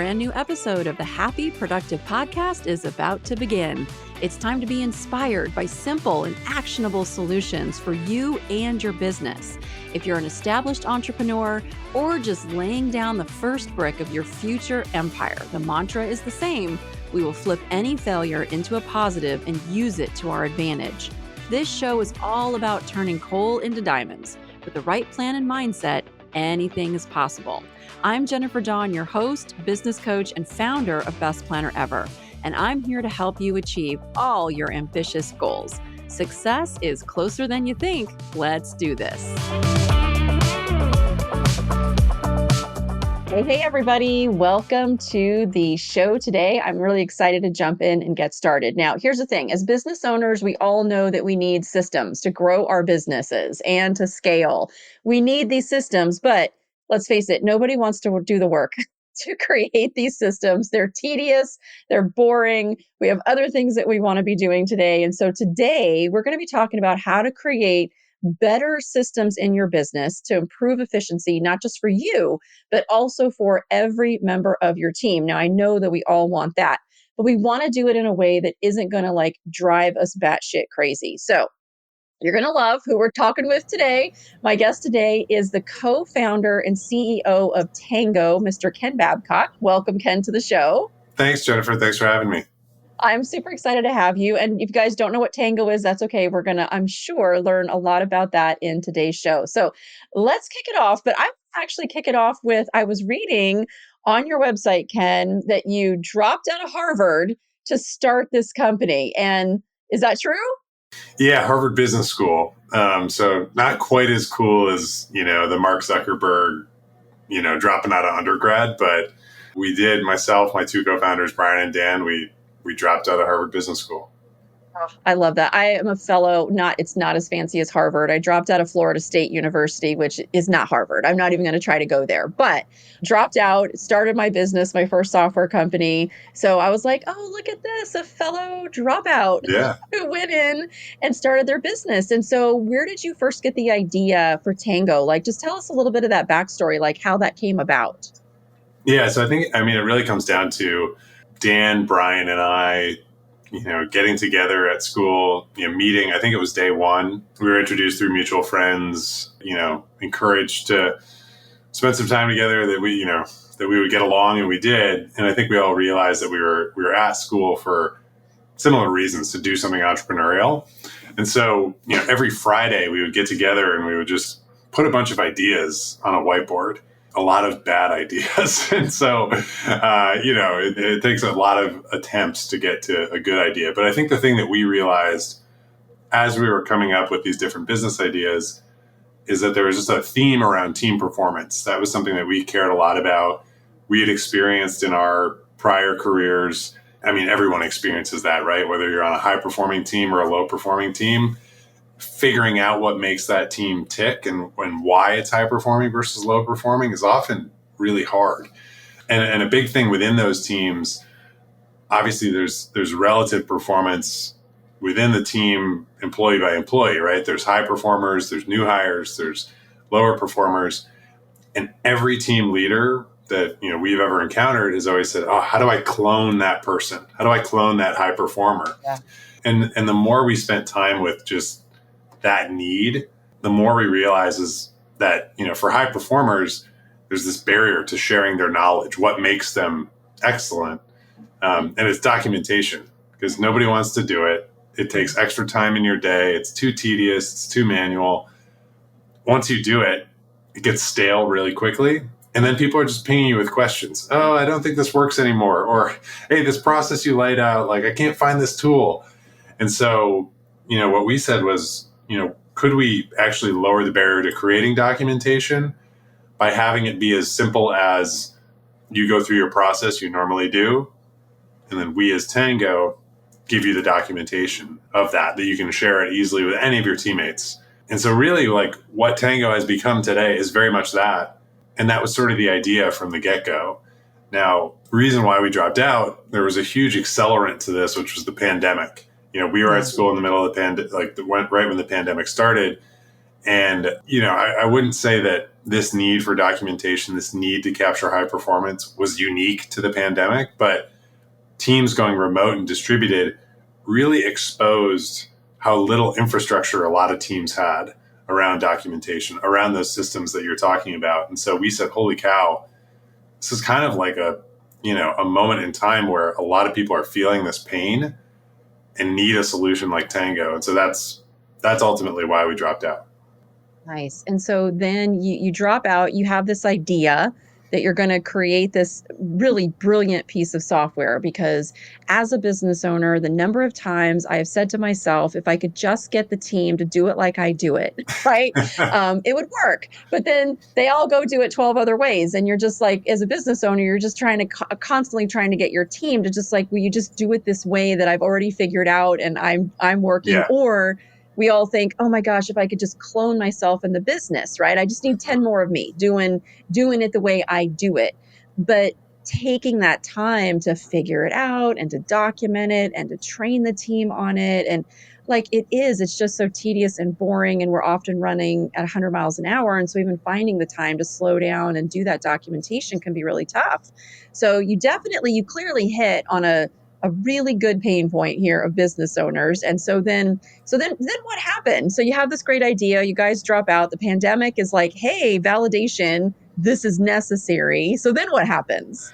brand new episode of the Happy Productive Podcast is about to begin. It's time to be inspired by simple and actionable solutions for you and your business. If you're an established entrepreneur or just laying down the first brick of your future empire, the mantra is the same. We will flip any failure into a positive and use it to our advantage. This show is all about turning coal into diamonds. With the right plan and mindset, anything is possible. I'm Jennifer Dawn, your host, business coach, and founder of Best Planner Ever, and I'm here to help you achieve all your ambitious goals. Success is closer than you think. Let's do this. Hey, everybody. Welcome to the show today. I'm really excited to jump in and get started. Now, here's the thing. As business owners, we all know that we need systems to grow our businesses and to scale. We need these systems, but let's face it, nobody wants to do the work to create these systems. They're tedious, they're boring. We have other things that we want to be doing today. And so today, we're going to be talking about how to create better systems in your business to improve efficiency, not just for you, but also for every member of your team. Now, I know that we all want that, but we want to do it in a way that isn't going to drive us batshit crazy. So you're going to love who we're talking with today. My guest today is the co-founder and CEO of Tango, Mr. Ken Babcock. Welcome, Ken, to the show. Thanks, Jennifer. Thanks for having me. I'm super excited to have you. And if you guys don't know what Tango is, that's okay. We're going to, I'm sure, learn a lot about that in today's show. So let's kick it off. But I actually kick it off with, I was reading on your website, Ken, that you dropped out of Harvard to start this company. And is that true? Yeah, Harvard Business School. So not quite as cool as, the Mark Zuckerberg, dropping out of undergrad. But we did, myself, my two co-founders, Brian and Dan, we dropped out of Harvard Business School. Oh, I love that. I am a fellow, it's not as fancy as Harvard. I dropped out of Florida State University, which is not Harvard. I'm not even going to try to go there, but dropped out, started my business, my first software company. So I was like, oh, look at this, a fellow dropout who went in and started their business. And so where did you first get the idea for Tango? Just tell us a little bit of that backstory, how that came about. Yeah, so it really comes down to Dan, Brian, and I, getting together at school, meeting. I think it was day one. We were introduced through mutual friends, encouraged to spend some time together that we would get along, and we did. And I think we all realized that we were at school for similar reasons, to do something entrepreneurial. And so, every Friday we would get together and we would just put a bunch of ideas on a whiteboard. A lot of bad ideas. And so, it takes a lot of attempts to get to a good idea. But I think the thing that we realized as we were coming up with these different business ideas is that there was just a theme around team performance. That was something that we cared a lot about. We had experienced in our prior careers. Everyone experiences that, right? Whether you're on a high performing team or a low performing team, figuring out what makes that team tick and why it's high performing versus low performing is often really hard. And a big thing within those teams, obviously there's relative performance within the team, employee by employee, right? There's high performers, there's new hires, there's lower performers. And every team leader that we've ever encountered has always said, oh, how do I clone that person? How do I clone that high performer? Yeah. And the more we spent time with just that need, the more we realize is that, for high performers, there's this barrier to sharing their knowledge, what makes them excellent. And it's documentation, because nobody wants to do it. It takes extra time in your day. It's too tedious. It's too manual. Once you do it, it gets stale really quickly. And then people are just pinging you with questions. Oh, I don't think this works anymore. Or, hey, this process you laid out, I can't find this tool. And so, what we said was, could we actually lower the barrier to creating documentation by having it be as simple as you go through your process you normally do, and then we as Tango give you the documentation of that you can share it easily with any of your teammates. And so really what Tango has become today is very much that. And that was sort of the idea from the get-go. Now, the reason why we dropped out, there was a huge accelerant to this, which was the pandemic. We were at school in the middle of the pandemic, right when the pandemic started. And, I wouldn't say that this need for documentation, this need to capture high performance was unique to the pandemic, but teams going remote and distributed really exposed how little infrastructure a lot of teams had around documentation, around those systems that you're talking about. And so we said, holy cow, this is kind of like a moment in time where a lot of people are feeling this pain and need a solution like Tango. And so that's ultimately why we dropped out. Nice. And so then you drop out, you have this idea that you're going to create this really brilliant piece of software because as a business owner, the number of times I have said to myself, if I could just get the team to do it like I do it, right, it would work. But then they all go do it 12 other ways. And you're just like, as a business owner, you're just trying to constantly trying to get your team to just like, will you just do it this way that I've already figured out and I'm working? Yeah. Or we all think, oh my gosh, if I could just clone myself in the business, right? I just need 10 more of me doing it the way I do it. But taking that time to figure it out and to document it and to train the team on it. And like it's just so tedious and boring. And we're often running at 100 miles an hour. And so even finding the time to slow down and do that documentation can be really tough. So you clearly hit on a really good pain point here of business owners. And so then what happened? So you have this great idea, you guys drop out, the pandemic is like, hey, validation, this is necessary. So then what happens?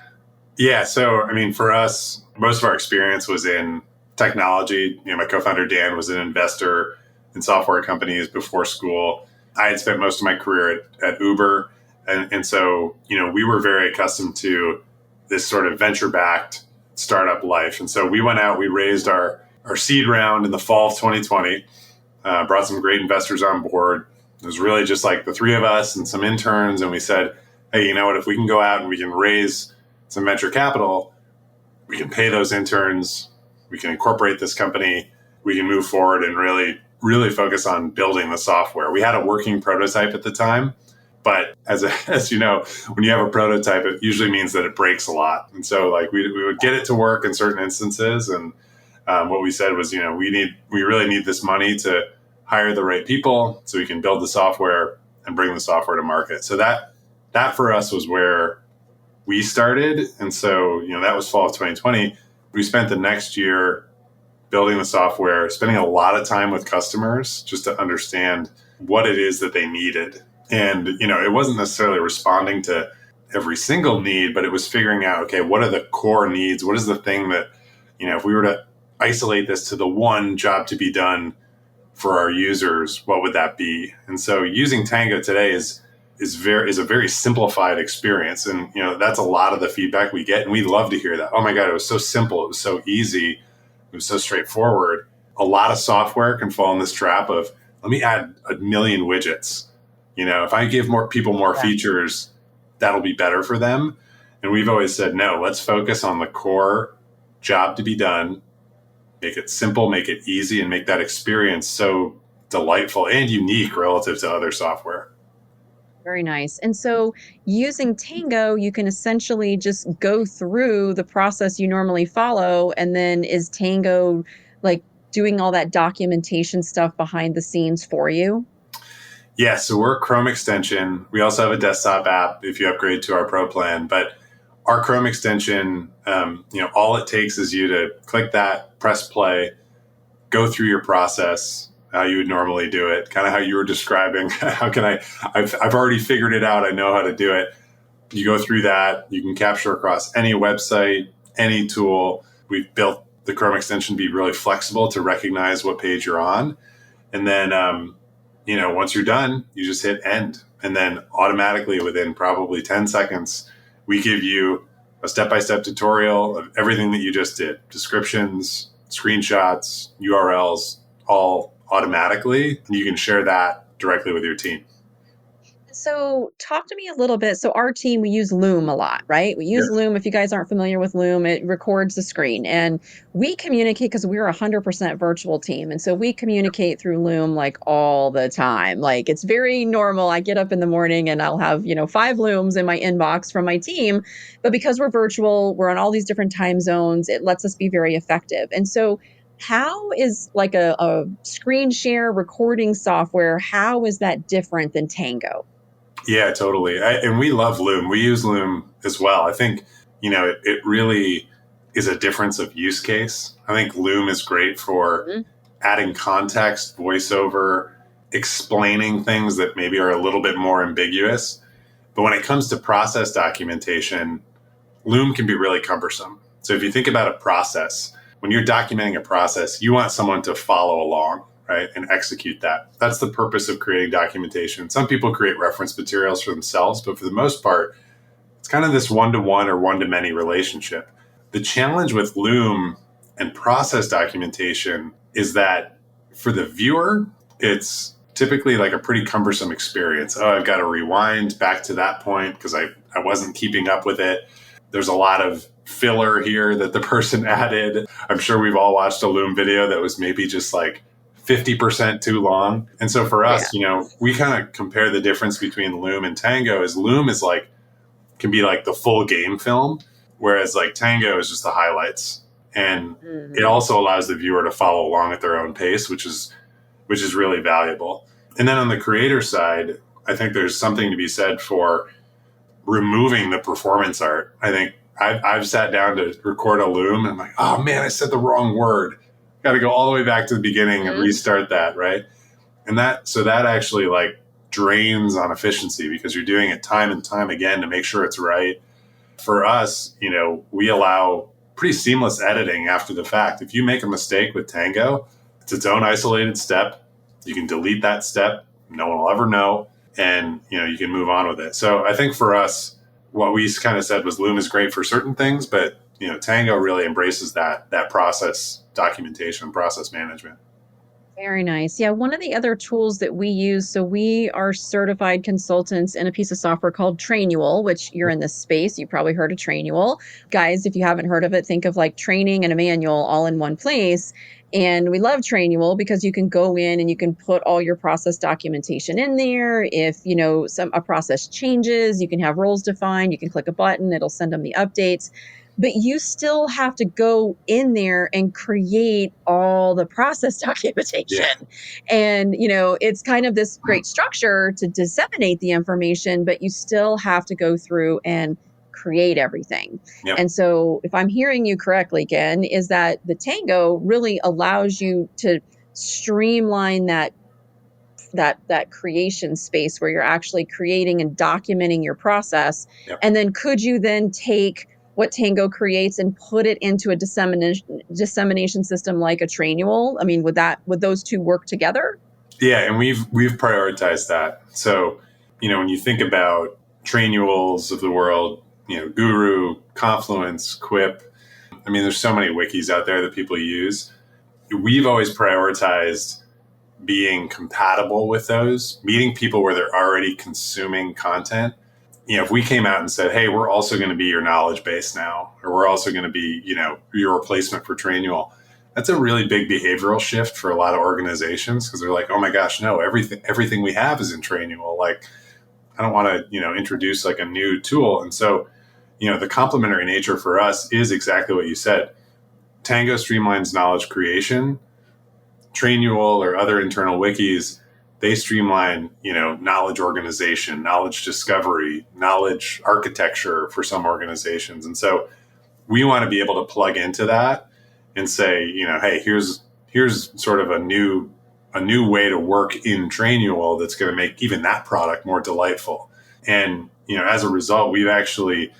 Yeah. So, I mean, for us, most of our experience was in technology. My co-founder, Dan, was an investor in software companies before school. I had spent most of my career at Uber. And so, we were very accustomed to this sort of venture-backed startup life. And so we went out, we raised our seed round in the fall of 2020, brought some great investors on board. It was really just like the three of us and some interns. And we said, hey, you know what, if we can go out and we can raise some venture capital, we can pay those interns, we can incorporate this company, we can move forward and really, really focus on building the software. We had a working prototype at the time. But as you know, when you have a prototype, it usually means that it breaks a lot. And so like we would get it to work in certain instances. And what we said was, we really need this money to hire the right people so we can build the software and bring the software to market. So that for us was where we started. And so, that was fall of 2020. We spent the next year building the software, spending a lot of time with customers just to understand what it is that they needed. And, it wasn't necessarily responding to every single need, but it was figuring out, okay, what are the core needs? What is the thing that, if we were to isolate this to the one job to be done for our users, what would that be? And so using Tango today is a very simplified experience. And, that's a lot of the feedback we get. And we love to hear that. Oh my God, it was so simple. It was so easy. It was so straightforward. A lot of software can fall in this trap of, let me add a million widgets. If I give more people more features, that'll be better for them. And we've always said, no, let's focus on the core job to be done, make it simple, make it easy, and make that experience so delightful and unique relative to other software. Very nice. And so using Tango, you can essentially just go through the process you normally follow. And then is Tango like doing all that documentation stuff behind the scenes for you? Yeah, so we're a Chrome extension. We also have a desktop app if you upgrade to our Pro plan. But our Chrome extension, all it takes is you to click that, press play, go through your process, how you would normally do it, kind of how you were describing. I've already figured it out. I know how to do it. You go through that. You can capture across any website, any tool. We've built the Chrome extension to be really flexible to recognize what page you're on. And then, once you're done, you just hit end. And then automatically within probably 10 seconds, we give you a step-by-step tutorial of everything that you just did. Descriptions, screenshots, URLs, all automatically. And you can share that directly with your team. So talk to me a little bit. So our team, we use Loom a lot, right? We use Loom. If you guys aren't familiar with Loom, it records the screen and we communicate because we're 100% virtual team. And so we communicate through Loom like all the time. Like it's very normal. I get up in the morning and I'll have, 5 Looms in my inbox from my team. But because we're virtual, we're on all these different time zones. It lets us be very effective. And so How is like a screen share recording software, how is that different than Tango? Yeah, totally. And we love Loom. We use Loom as well. I think, it really is a difference of use case. I think Loom is great for Mhm. adding context, voiceover, explaining things that maybe are a little bit more ambiguous. But when it comes to process documentation, Loom can be really cumbersome. So if you think about a process, when you're documenting a process, you want someone to follow along, right, and execute that. That's the purpose of creating documentation. Some people create reference materials for themselves, but for the most part, it's kind of this one-to-one or one-to-many relationship. The challenge with Loom and process documentation is that for the viewer, it's typically like a pretty cumbersome experience. Oh, I've got to rewind back to that point because I wasn't keeping up with it. There's a lot of filler here that the person added. I'm sure we've all watched a Loom video that was maybe just like 50% too long. And so for Yeah. us, we kind of compare the difference between Loom and Tango is Loom is like, can be like the full game film, whereas like Tango is just the highlights. And it Mhm. also allows the viewer to follow along at their own pace, which is really valuable. And then on the creator side, I think there's something to be said for removing the performance art. I think I've sat down to record a Loom and I'm like, oh man, I said the wrong word. Got to go all the way back to the beginning and Mhm. restart that, right? And that actually like drains on efficiency because you're doing it time and time again to make sure it's right. For us, we allow pretty seamless editing after the fact. If you make a mistake with Tango, it's its own isolated step. You can delete that step. No one will ever know. And, you can move on with it. So I think for us, what we kind of said was Loom is great for certain things, but, Tango really embraces that process documentation, process management. Very nice. Yeah, one of the other tools that we use, so we are certified consultants in a piece of software called Trainual, which you're in this space, you probably heard of Trainual. Guys, if you haven't heard of it, think of like training and a manual all in one place. And we love Trainual because you can go in and you can put all your process documentation in there. If, a process changes, you can have roles defined, you can click a button, it'll send them the updates, but you still have to go in there and create all the process documentation. Yeah. And, it's kind of this great structure to disseminate the information, but you still have to go through and create everything. Yep. And so, if I'm hearing you correctly, Ken, is that the Tango really allows you to streamline that creation space where you're actually creating and documenting your process. Yep. And then could you then take what Tango creates and put it into a dissemination system like a Trainual? I mean, would those two work together? Yeah, and we've prioritized that. So, when you think about Trainuals of the world, Guru, Confluence, Quip, I mean, there's so many wikis out there that people use. We've always prioritized being compatible with those, meeting people where they're already consuming content. If we came out and said, hey, we're also going to be your knowledge base now, or we're also going to be, your replacement for Trainual, that's a really big behavioral shift for a lot of organizations because they're like, oh my gosh, no, everything we have is in Trainual. Like, I don't want to, introduce like a new tool. And so, the complementary nature for us is exactly what you said. Tango streamlines knowledge creation. Trainual or other internal wikis, they streamline, knowledge organization, knowledge discovery, knowledge architecture for some organizations. And so we want to be able to plug into that and say, hey, here's sort of a new way to work in Trainual that's going to make even that product more delightful. And, as a result, we've actually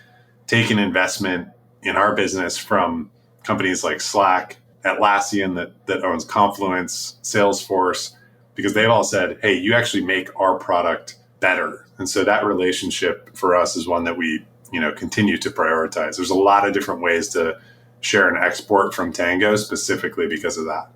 taken investment in our business from companies like Slack, Atlassian that owns Confluence, Salesforce, because they've all said, hey, you actually make our product better. And so that relationship for us is one that we, continue to prioritize. There's a lot of different ways to share and export from Tango specifically because of that.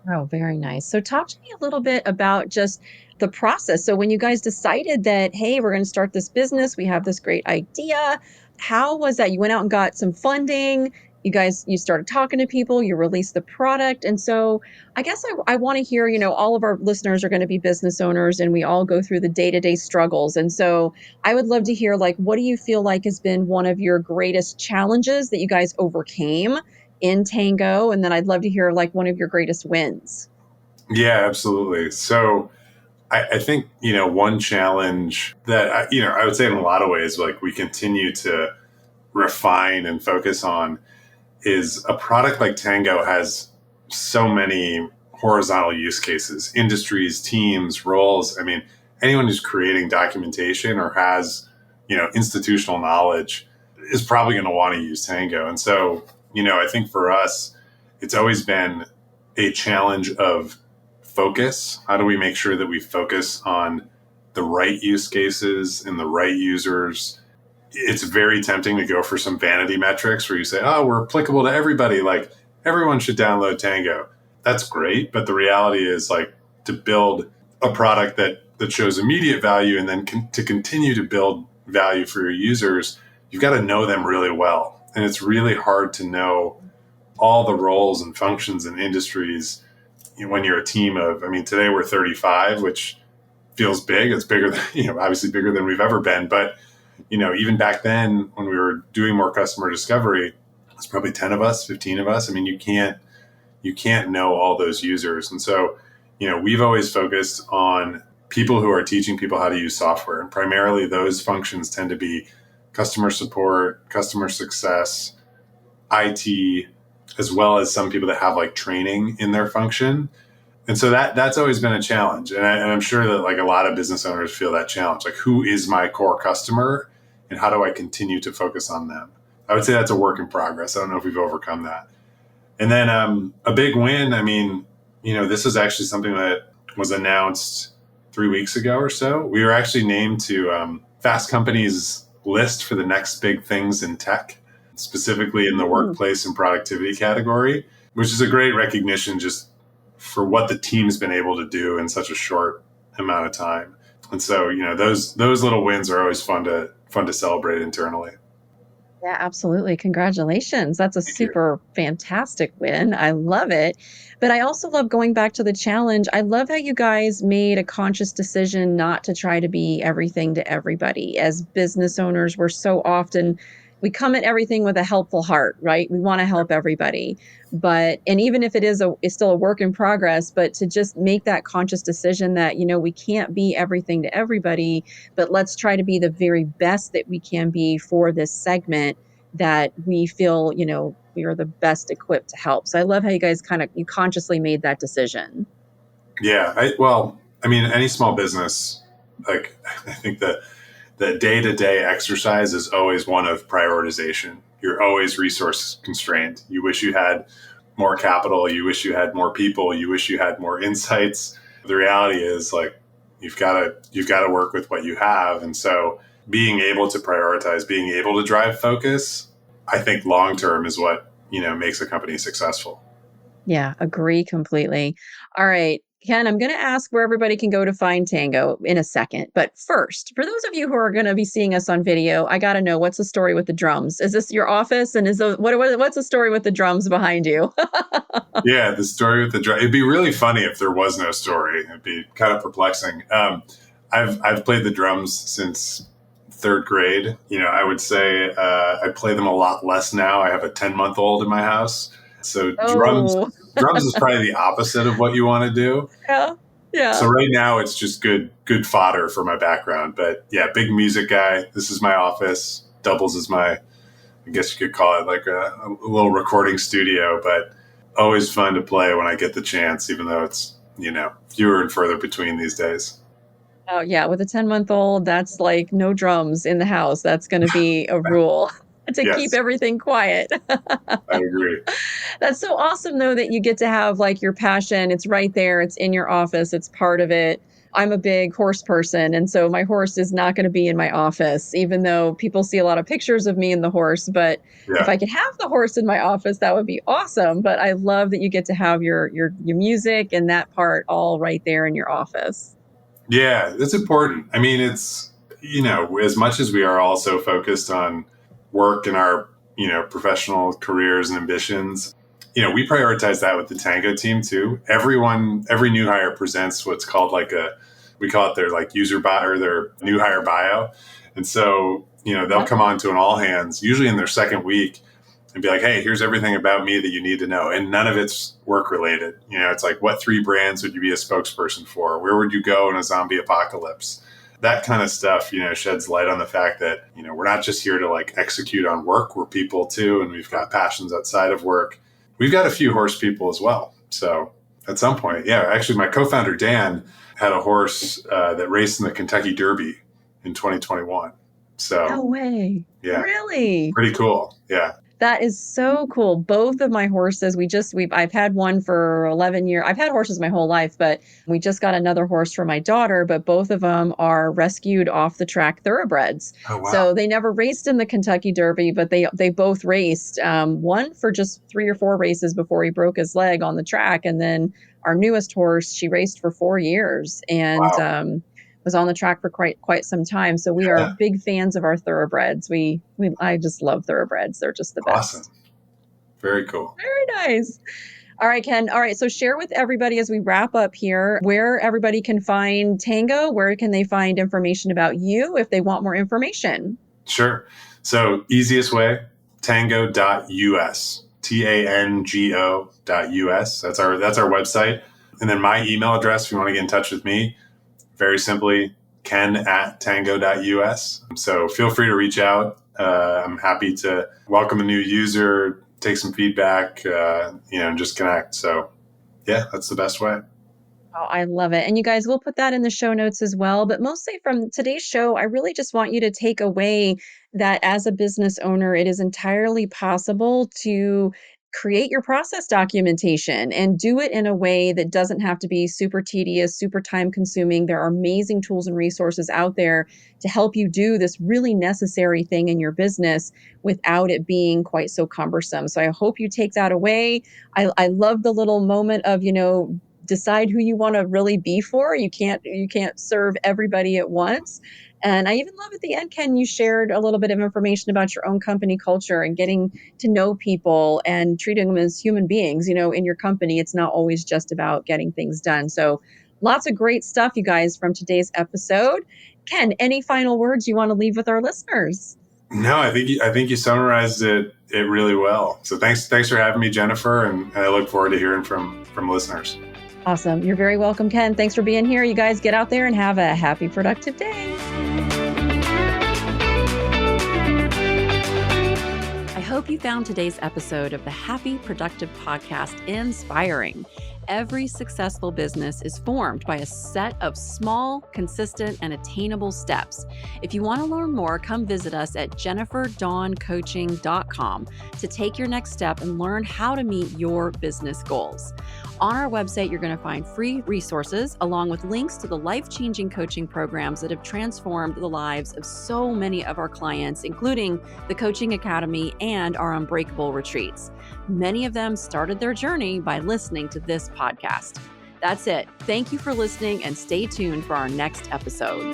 Oh, very nice. So talk to me a little bit about just the process. So when you guys decided that, hey, we're going to start this business, we have this great idea. How was that? You went out and got some funding. You started talking to people, you released the product. And so I guess I want to hear, all of our listeners are going to be business owners and we all go through the day-to-day struggles. And so I would love to hear, like, what do you feel like has been one of your greatest challenges that you guys overcame in Tango, and then I'd love to hear like one of your greatest wins. Yeah, absolutely. So I think, one challenge that, I would say in a lot of ways, like we continue to refine and focus on is a product like Tango has so many horizontal use cases, industries, teams, roles. I mean, anyone who's creating documentation or has, institutional knowledge is probably going to want to use Tango. And so, I think for us, it's always been a challenge of focus. How do we make sure that we focus on the right use cases and the right users? It's very tempting to go for some vanity metrics where you say, oh, we're applicable to everybody. Like everyone should download Tango. That's great. But the reality is like to build a product that shows immediate value and then to continue to build value for your users, you've got to know them really well. And it's really hard to know all the roles and functions and industries when you're a team of, I mean, today we're 35, which feels big. It's bigger than, obviously bigger than we've ever been. But even back then when we were doing more customer discovery, it's probably 10 of us, 15 of us. I mean, you can't know all those users. And so, we've always focused on people who are teaching people how to use software. And primarily those functions tend to be customer support, customer success, IT, as well as some people that have like training in their function. And so that's always been a challenge. And I'm sure that like a lot of business owners feel that challenge. Like, who is my core customer and how do I continue to focus on them? I would say that's a work in progress. I don't know if we've overcome that. And then a big win, I mean, this is actually something that was announced 3 weeks ago or so. We were actually named to Fast Company's list for the next big things in tech, specifically in the workplace and productivity category, which is a great recognition just for what the team's been able to do in such a short amount of time. And so, those little wins are always fun to celebrate internally. Yeah, absolutely. Congratulations. That's a Thank you. super fantastic win. I love it. But I also love going back to the challenge. I love how you guys made a conscious decision not to try to be everything to everybody. As business owners, we come at everything with a helpful heart, right? We want to help everybody. And even if it's still a work in progress, but to just make that conscious decision that, we can't be everything to everybody, but let's try to be the very best that we can be for this segment that we feel, we are the best equipped to help. So I love how you guys you consciously made that decision. Yeah. I mean, any small business, like I think that the day-to-day exercise is always one of prioritization. You're always resource constrained. You wish you had more capital. You wish you had more people. You wish you had more insights. The reality is like, you've got to work with what you have. And so being able to prioritize, being able to drive focus, I think long-term is what, makes a company successful. Yeah, agree completely. All right, Ken, I'm going to ask where everybody can go to find Tango in a second. But first, for those of you who are going to be seeing us on video, I got to know, what's the story with the drums? Is this your office? And what's the story with the drums behind you? Yeah, the story with the drum. It'd be really funny if there was no story. It'd be kind of perplexing. I've played the drums since third grade. I would say I play them a lot less now. I have a 10-month-old in my house. So Oh, drums is probably the opposite of what you want to do. yeah, So yeah. right now it's just good fodder for my background. But yeah, big music guy. This is my office. Doubles as my, I guess you could call it like a little recording studio, but always fun to play when I get the chance, even though it's, fewer and further between these days. Oh, yeah. With a 10-month-old, that's like no drums in the house. That's going to be a rule to keep Yes, everything quiet. I agree. That's so awesome, though, that you get to have like your passion. It's right there. It's in your office. It's part of it. I'm a big horse person. And so my horse is not going to be in my office, even though people see a lot of pictures of me and the horse. But if Yeah. I could have the horse in my office, that would be awesome. But I love that you get to have your music and that part all right there in your office. Yeah, that's important. I mean, it's, as much as we are also focused on work and our, professional careers and ambitions, we prioritize that with the Tango team too. Every new hire presents what's called we call it their like user bio or their new hire bio. And so, they'll come on to an all hands, usually in their second week, and be like, hey, here's everything about me that you need to know. And none of it's work related. It's like, what 3 brands would you be a spokesperson for? Where would you go in a zombie apocalypse? That kind of stuff, sheds light on the fact that, we're not just here to like execute on work. We're people too. And we've got passions outside of work. We've got a few horse people as well. So at some point, actually my co-founder, Dan, had a horse that raced in the Kentucky Derby in 2021. So no way. Yeah. Really? Pretty cool. Yeah. That is so cool. Both of my horses, I've had one for 11 years. I've had horses my whole life, but we just got another horse for my daughter, but both of them are rescued off the track thoroughbreds. Oh, wow. So they never raced in the Kentucky Derby, but they both raced, one for just 3 or 4 races before he broke his leg on the track. And then our newest horse, she raced for 4 years and, Wow. Was on the track for quite some time. So we are big fans of our thoroughbreds. I just love thoroughbreds. They're just the best. Awesome. Very cool. Very nice. All right, Ken. All right. So share with everybody as we wrap up here where everybody can find Tango. Where can they find information about you if they want more information? Sure. So easiest way, tango.us, tango.us. That's our website. And then my email address, if you want to get in touch with me, very simply, ken@tango.us. So feel free to reach out. I'm happy to welcome a new user, take some feedback, and just connect. So yeah, that's the best way. Oh, I love it. And you guys, we'll put that in the show notes as well. But mostly from today's show, I really just want you to take away that as a business owner, it is entirely possible to create your process documentation and do it in a way that doesn't have to be super tedious, super time consuming. There are amazing tools and resources out there to help you do this really necessary thing in your business without it being quite so cumbersome. So I hope you take that away. I love the little moment of, decide who you want to really be for. You can't serve everybody at once. And I even love at the end, Ken, you shared a little bit of information about your own company culture and getting to know people and treating them as human beings. In your company, it's not always just about getting things done. So lots of great stuff, you guys, from today's episode. Ken, any final words you want to leave with our listeners? No, I think you summarized it really well. So thanks for having me, Jennifer, and I look forward to hearing from listeners. Awesome. You're very welcome, Ken. Thanks for being here. You guys get out there and have a happy, productive day. I hope you found today's episode of the Happy Productive Podcast inspiring. Every successful business is formed by a set of small, consistent, and attainable steps. If you want to learn more, come visit us at jenniferdawncoaching.com to take your next step and learn how to meet your business goals. On our website, you're going to find free resources along with links to the life-changing coaching programs that have transformed the lives of so many of our clients, including the Coaching Academy and our Unbreakable retreats. Many of them started their journey by listening to this podcast. That's it. Thank you for listening and stay tuned for our next episode.